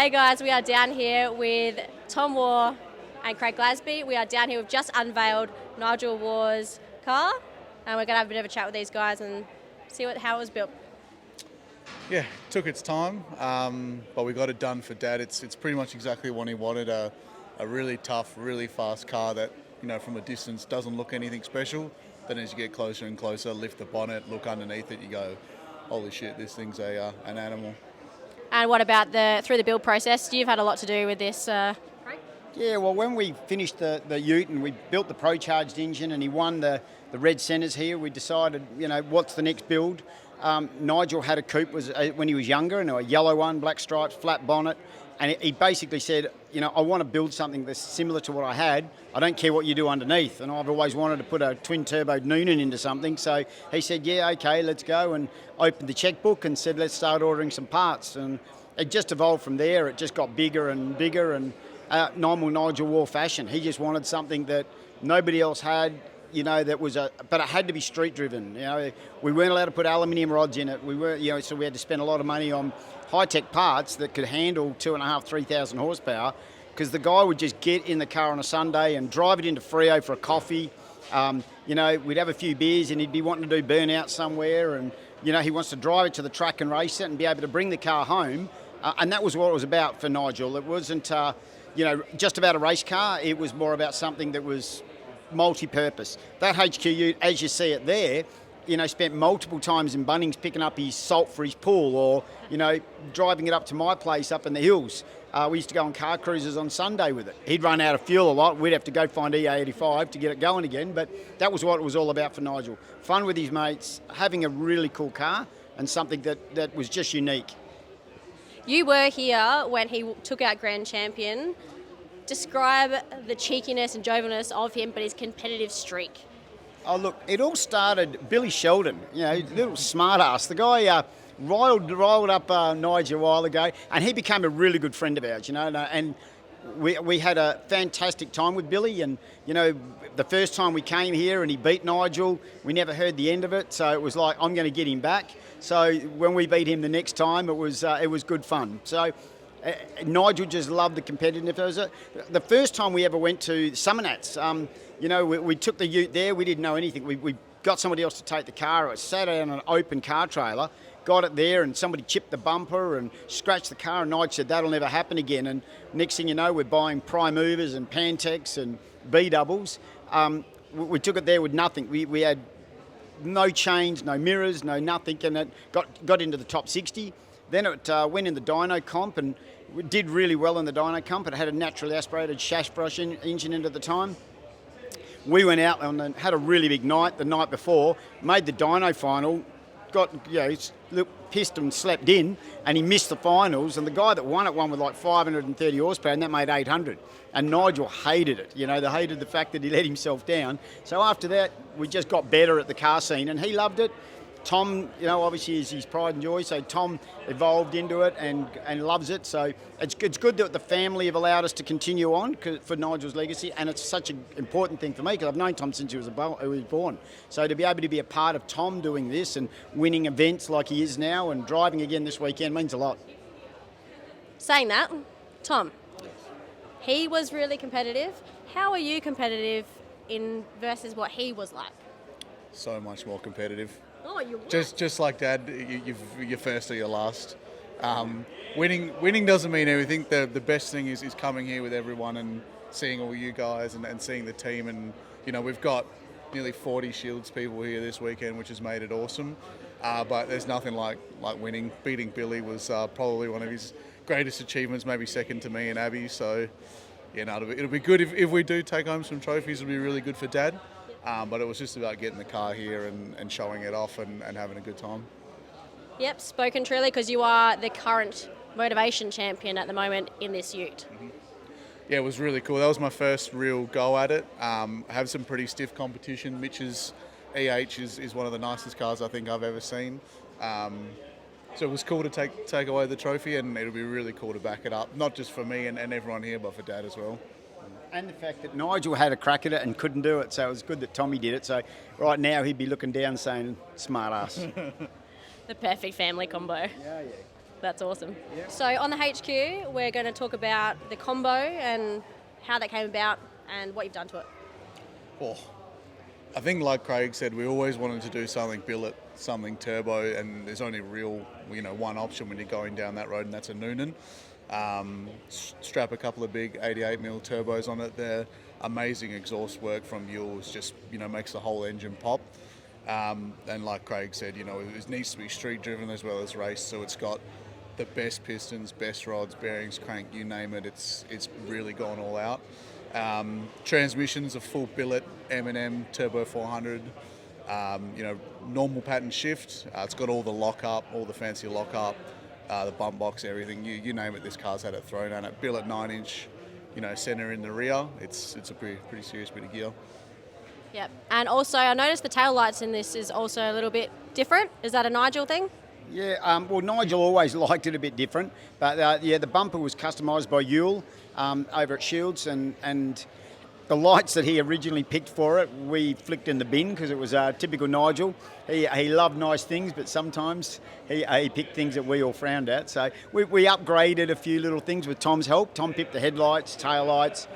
Hey guys, we are down here with Tom Warr and Craig Glassby. We are down here, we've just unveiled Nigel Warr's car, and we're going to have a bit of a chat with these guys and see how it was built. Yeah, it took its time, but we got it done for Dad. It's pretty much exactly what he wanted, a really tough, really fast car that, from a distance doesn't look anything special. Then as you get closer and closer, lift the bonnet, look underneath it, you go, holy shit, this thing's an animal. And what about through the build process? You've had a lot to do with this, Craig? Yeah, well, when we finished the ute and we built the pro-charged engine and he won the Red Centres here, we decided, what's the next build? Nigel had a coupe when he was younger, and a yellow one, black stripes, flat bonnet, and he basically said, I want to build something that's similar to what I had. I don't care what you do underneath, and I've always wanted to put a twin-turbo Noonan into something. So he said, yeah, okay, let's go, and opened the checkbook and said, let's start ordering some parts. And it just evolved from there. It just got bigger and bigger, and normal Nigel Warr fashion. He just wanted something that nobody else had. But it had to be street driven. We weren't allowed to put aluminium rods in it. We were, so we had to spend a lot of money on high-tech parts that could handle 2,500, 3,000 horsepower, because the guy would just get in the car on a Sunday and drive it into Freo for a coffee. We'd have a few beers and he'd be wanting to do burnouts somewhere, and he wants to drive it to the track and race it and be able to bring the car home. And that was what it was about for Nigel. It wasn't, just about a race car. It was more about something that was multi-purpose. That HQ ute, as you see it there, spent multiple times in Bunnings picking up his salt for his pool, or, driving it up to my place up in the hills. We used to go on car cruises on Sunday with it. He'd run out of fuel a lot. We'd have to go find EA85 to get it going again, but that was what it was all about for Nigel. Fun with his mates, having a really cool car, and something that was just unique. You were here when he took out Grand Champion. Describe the cheekiness and jovialness of him, but his competitive streak. Oh, look, it all started, Billy Sheldon, little smart ass. The guy riled up Nigel a while ago, and he became a really good friend of ours, and we had a fantastic time with Billy. And, the first time we came here and he beat Nigel, we never heard the end of it, so it was like, I'm going to get him back. So when we beat him the next time, it was good fun. So Nigel just loved the competitiveness. The first time we ever went to CentreNATS, we took the ute there. We didn't know anything. We got somebody else to take the car. It sat on an open car trailer, got it there, and somebody chipped the bumper and scratched the car. And Nigel said, that'll never happen again. And next thing you know, we're buying prime movers and Pantex and B-doubles. We took it there with nothing. We had no chains, no mirrors, no nothing, and it got into the top 60. Then it went in the dyno comp and did really well in the dyno comp. It had a naturally aspirated shaft brush engine into the time. We went out and had a really big night the night before, made the dyno final, got pissed and slept in, and he missed the finals. And the guy that won it won with like 530 horsepower, and that made 800. And Nigel hated it. They hated the fact that he let himself down. So after that, we just got better at the car scene, and he loved it. Tom, obviously is his pride and joy, so Tom evolved into it and loves it. So it's good that the family have allowed us to continue on for Nigel's legacy, and it's such an important thing for me because I've known Tom since he was born. So to be able to be a part of Tom doing this and winning events like he is now and driving again this weekend means a lot. Saying that, Tom, he was really competitive. How are you competitive in versus what he was like? So much more competitive. Oh, you won. Just like Dad, you're first or you're last. Winning doesn't mean everything. The best thing is coming here with everyone and seeing all you guys and seeing the team. And we've got nearly 40 Shields people here this weekend, which has made it awesome. But there's nothing like winning. Beating Billy was probably one of his greatest achievements, maybe second to me and Abby. So it'll be good if we do take home some trophies. It'll be really good for Dad. But it was just about getting the car here and showing it off and having a good time. Yep, spoken truly, because you are the current motivation champion at the moment in this ute. Mm-hmm. Yeah, it was really cool. That was my first real go at it. I have some pretty stiff competition. Mitch's EH is one of the nicest cars I think I've ever seen. So it was cool to take away the trophy, and it'll be really cool to back it up, not just for me and everyone here, but for Dad as well. And the fact that Nigel had a crack at it and couldn't do it, so it was good that Tommy did it. So right now he'd be looking down saying, smart ass. The perfect family combo. Yeah. That's awesome. Yeah. So on the HQ, we're going to talk about the combo and how that came about and what you've done to it. Oh, I think like Craig said, we always wanted to do something billet, something turbo, and there's only real, one option when you're going down that road, and that's a Noonan. Strap a couple of big 88mm turbos on it there. Amazing exhaust work from Yule's, just makes the whole engine pop. And like Craig said, it needs to be street driven as well as race, so it's got the best pistons, best rods, bearings, crank, you name it. It's really gone all out. Transmissions, a full billet M&M Turbo 400. Normal pattern shift. It's got all the lock up, all the fancy lock up, the bump box, everything. You name it, this car's had it thrown on it. Billet 9-inch, centre in the rear. It's a pretty serious bit of gear. Yep. And also, I noticed the tail lights in this is also a little bit different. Is that a Nigel thing? Yeah, well, Nigel always liked it a bit different, but the bumper was customised by Yule over at Shields, and the lights that he originally picked for it, we flicked in the bin because it was typical Nigel. He loved nice things, but sometimes he picked things that we all frowned at. So we upgraded a few little things with Tom's help. Tom picked the headlights, tail lights,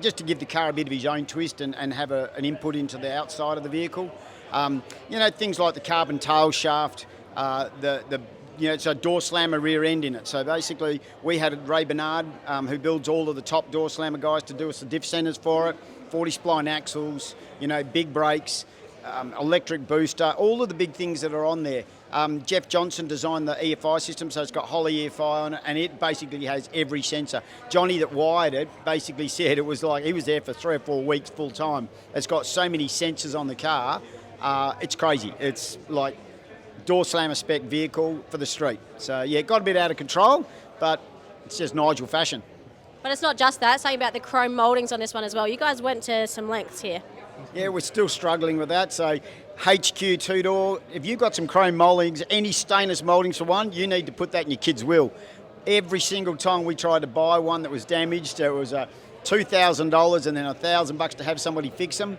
just to give the car a bit of his own twist and have an input into the outside of the vehicle. Things like the carbon tail shaft, it's a door slammer rear end in it. So basically, we had Ray Bernard, who builds all of the top door slammer guys, to do us the diff centers for it, 40 spline axles, big brakes, electric booster, all of the big things that are on there. Jeff Johnson designed the EFI system, so it's got Holly EFI on it, and it basically has every sensor. Johnny that wired it basically said it was like he was there for 3 or 4 weeks full time. It's got so many sensors on the car, it's crazy. It's like door slammer spec vehicle for the street. So yeah, it got a bit out of control, but it's just Nigel fashion. But it's not just that. Something about the chrome mouldings on this one as well. You guys went to some lengths here. Yeah, we're still struggling with that. So HQ 2-door, if you've got some chrome mouldings, any stainless mouldings for one, you need to put that in your kid's wheel. Every single time we tried to buy one that was damaged, it was $2,000 and then $1,000 to have somebody fix them.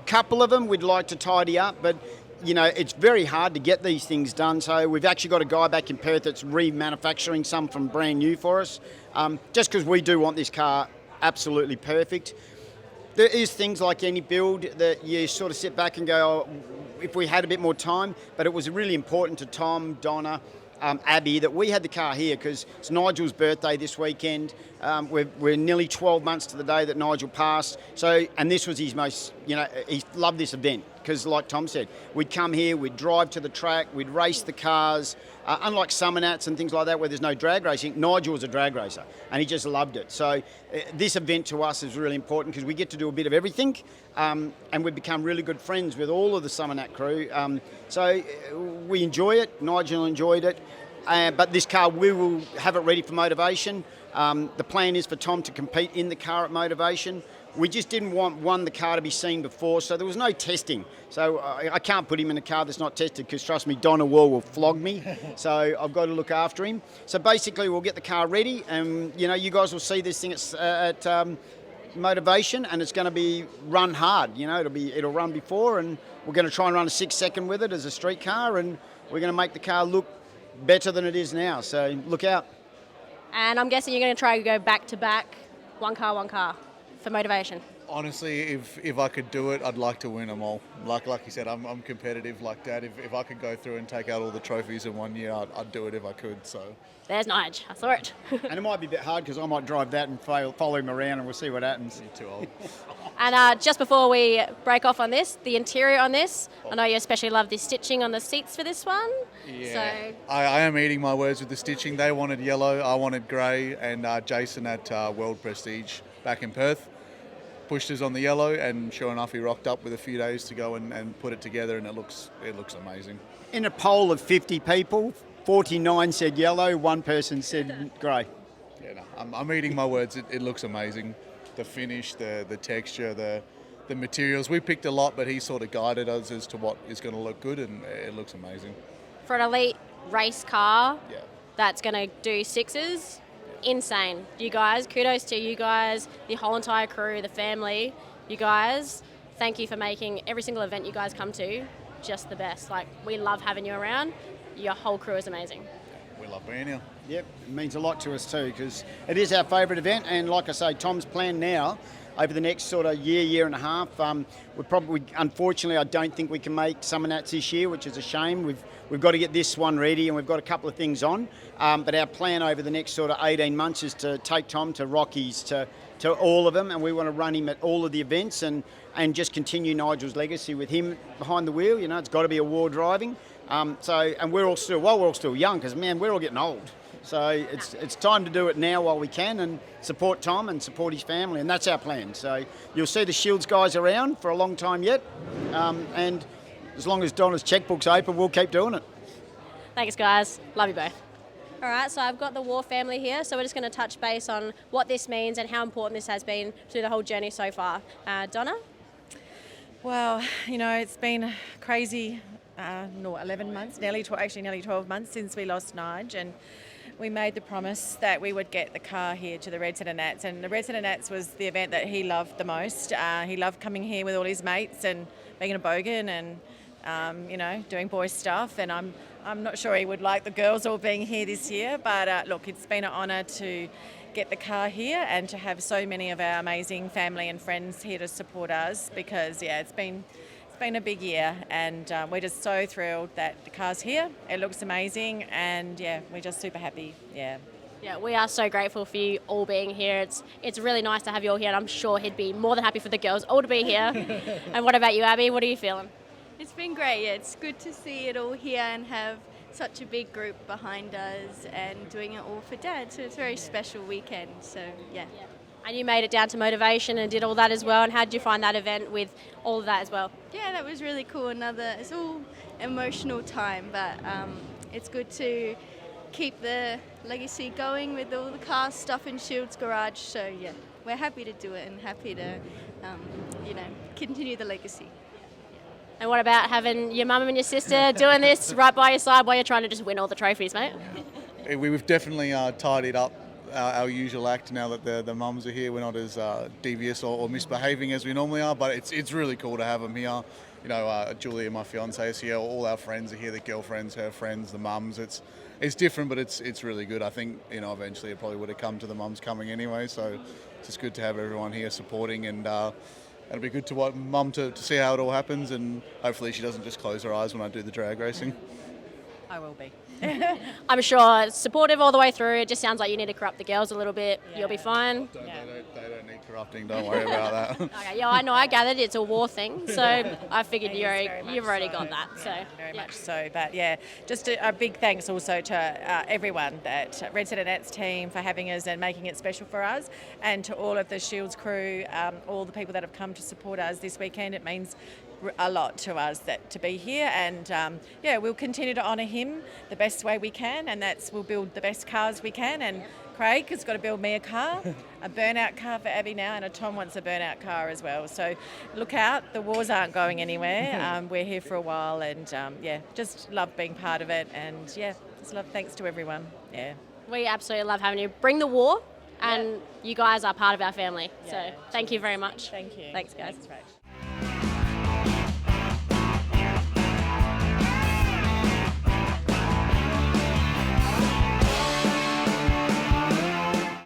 Couple of them we'd like to tidy up, but it's very hard to get these things done. So we've actually got a guy back in Perth that's remanufacturing some from brand new for us, just because we do want this car absolutely perfect. There is things like any build that you sort of sit back and go, oh, if we had a bit more time, but it was really important to Tom, Donna, Abby, that we had the car here because it's Nigel's birthday this weekend. We're nearly 12 months to the day that Nigel passed. So, and this was his most, he loved this event because, like Tom said, we'd come here, we'd drive to the track, we'd race the cars. Unlike CentreNATS and things like that where there's no drag racing, Nigel was a drag racer and he just loved it. So this event to us is really important because we get to do a bit of everything, and we've become really good friends with all of the CentreNAT crew. So we enjoy it, Nigel enjoyed it, but this car, we will have it ready for motivation. The plan is for Tom to compete in the car at motivation. We just didn't want the car to be seen before, so there was no testing. So I can't put him in a car that's not tested because, trust me, Donna Warr will flog me. So I've got to look after him. So basically, we'll get the car ready, and you guys will see this thing at motivation, and it's going to be run hard. It'll run before, and we're going to try and run a 6-second with it as a street car, and we're going to make the car look better than it is now. So look out. And I'm guessing you're going to try to go back to back, one car. For motivation? Honestly, if I could do it, I'd like to win them all. Like you said, I'm competitive like that. If I could go through and take out all the trophies in 1 year, I'd do it if I could. So there's Nige. I saw it. And it might be a bit hard because I might drive that and follow him around, and we'll see what happens. You're too old. And just before we break off on this, the interior on this, I know you especially love the stitching on the seats for this one. Yeah. So I am eating my words with the stitching. They wanted yellow, I wanted grey, and Jason at World Prestige back in Perth pushed us on the yellow, and sure enough, he rocked up with a few days to go and put it together, and it looks amazing. In a poll of 50 people, 49 said yellow, one person said grey. Yeah, no, I'm eating my words. It looks amazing. The finish, the texture, the materials. We picked a lot, but he sort of guided us as to what is going to look good, and it looks amazing. For an elite race car that's going to do sixes, insane. You guys, kudos to you guys, the whole entire crew, the family. You guys, thank you for making every single event you guys come to just the best. Like, we love having you around. Your whole crew is amazing. We love being here. Yep, it means a lot to us too, because it is our favourite event, and like I say, Tom's plan now over the next sort of year and a half. Unfortunately, I don't think we can make CentreNATS this year, which is a shame. We've got to get this one ready, and we've got a couple of things on. But our plan over the next sort of 18 months is to take Tom to Rockies, to all of them, and we want to run him at all of the events and just continue Nigel's legacy with him behind the wheel. You know, it's got to be a Warr driving. And we're all still young, because man, we're all getting old. So it's time to do it now while we can, and support Tom and support his family, and that's our plan. So you'll see the Shields guys around for a long time yet, and as long as Donna's checkbook's open, we'll keep doing it. Thanks, guys. Love you both. All right, so I've got the Warr family here, so we're just going to touch base on what this means and how important this has been through the whole journey so far. Donna? Well, you know, it's been crazy, 11 months, nearly 12 months since we lost Nige, and we made the promise that we would get the car here to the Red CentreNATS, and the Red CentreNATS was the event that he loved the most. He loved coming here with all his mates and being a bogan and, you know, doing boy stuff, and I'm not sure he would like the girls all being here this year, but look, it's been an honour to get the car here and to have so many of our amazing family and friends here to support us, because, yeah, it's been a big year, and we're just so thrilled that the car's here. It looks amazing, and yeah, we're just super happy. Yeah, we are so grateful for you all being here. It's really nice to have you all here, and I'm sure he'd be more than happy for the girls all to be here. And what about you, Abby? What are you feeling? It's been great. Yeah, it's good to see it all here and have such a big group behind us and doing it all for Dad. So it's a very special weekend. So yeah. And you made it down to Motivation and did all that as well. And how did you find that event with all of that as well? Yeah, that was really cool. It's all emotional time, but it's good to keep the legacy going with all the car stuff in Shields Garage. So yeah, we're happy to do it and happy to, continue the legacy. And what about having your mum and your sister doing this right by your side while you're trying to just win all the trophies, mate? We've definitely tidied up our usual act now that the mums are here. We're not as devious or misbehaving as we normally are, but it's really cool to have them here. You know, Julia, my fiance, is here. All our friends are here, the girlfriends, her friends, the mums. It's different, but it's really good. I think, you know, eventually it probably would have come to the mums coming anyway, so it's just good to have everyone here supporting, and it'll be good to watch Mum to see how it all happens, and hopefully she doesn't just close her eyes when I do the drag racing. I will be. I'm sure it's supportive all the way through. It just sounds like you need to corrupt the girls a little bit. Yeah. You'll be fine. They don't need corrupting. Don't worry about that. Okay, yeah, I know. I gathered it's a Warr thing, so I figured you've already got that. So very much so. But yeah, just a big thanks also to everyone, that Red CentreNATS team, for having us and making it special for us, and to all of the Shields crew, all the people that have come to support us this weekend. It means a lot to us to be here, and we'll continue to honour him the best way we can, and we'll build the best cars we can. And Craig has got to build me a car, a burnout car for Abby now, and Tom wants a burnout car as well. So look out, the wars aren't going anywhere. We're here for a while, and just love being part of it, and just love, thanks to everyone. Yeah, we absolutely love having you. Bring the Warr, and you guys are part of our family. So thank you very much. Thank you. Thanks, guys. Thanks, Rach.